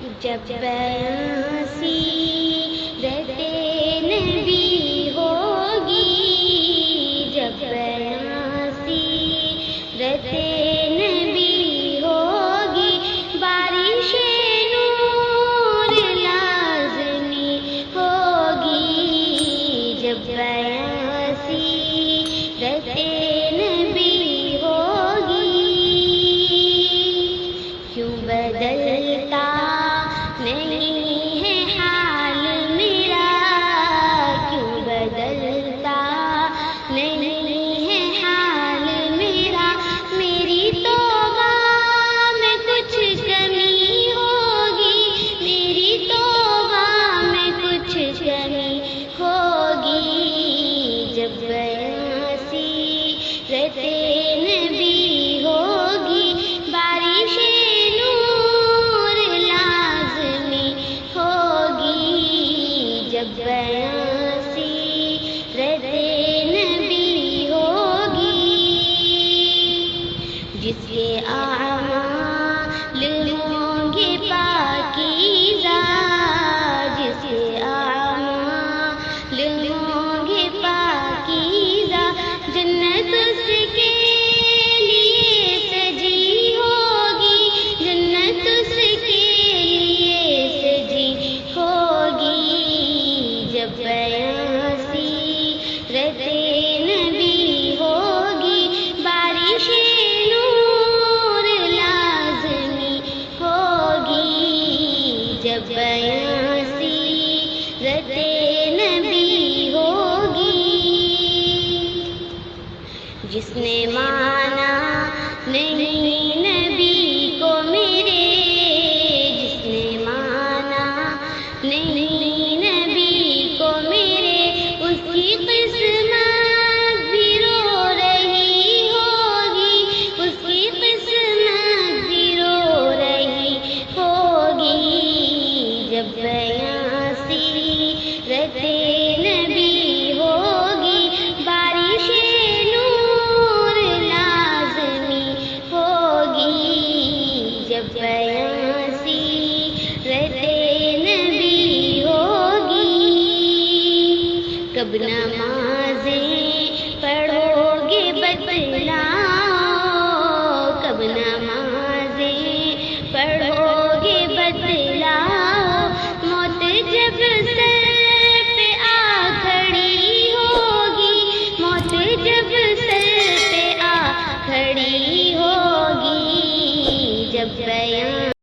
جب بیاں سیرت نبی ہوگی، جب بیاں سیرت نبی ہوگی، بارش نور لازمی ہوگی، جب بیاں سیرت نبی ہوگی۔ کیوں بدلتا نہیں ہے حال میرا، کیوں بدلتا نہیں ہے حال میرا، میری توبہ میں کچھ کمی ہوگی، میری توبہ میں کچھ کمی ہوگی، جب بیاں سیرت نبی ہوگی، بارش جب بیاں سیرت نبی ہوگی، جس کے اعمال ہوں گے پاکیزہ، جس کے اعمال ہوں گے پاکیزہ، جنت اس کے لیے سجی ہوگی، جنت اس کے لیے سجی ہوگی، جب بیاں سیرت نبی ہوگی، بارش نور لازمی ہوگی، جب بیاں سیرت نبی ہوگی۔ جس نے مانا نہیں نبی کو میرے، جس نے مانا نہیں نبی کو میرے، اس کی قسمت بھی رو رہی ہوگی، اس کی قسمت بھی رو رہی ہوگی، جب بیاں سیرت نبی ہوگی، بارش نور لازمی ہوگی، جب بیاں سیرت نبی ہوگی۔ کب نمازیں پڑھو گے بتلاؤ، کب نمازیں پڑھو گے بتلاؤ،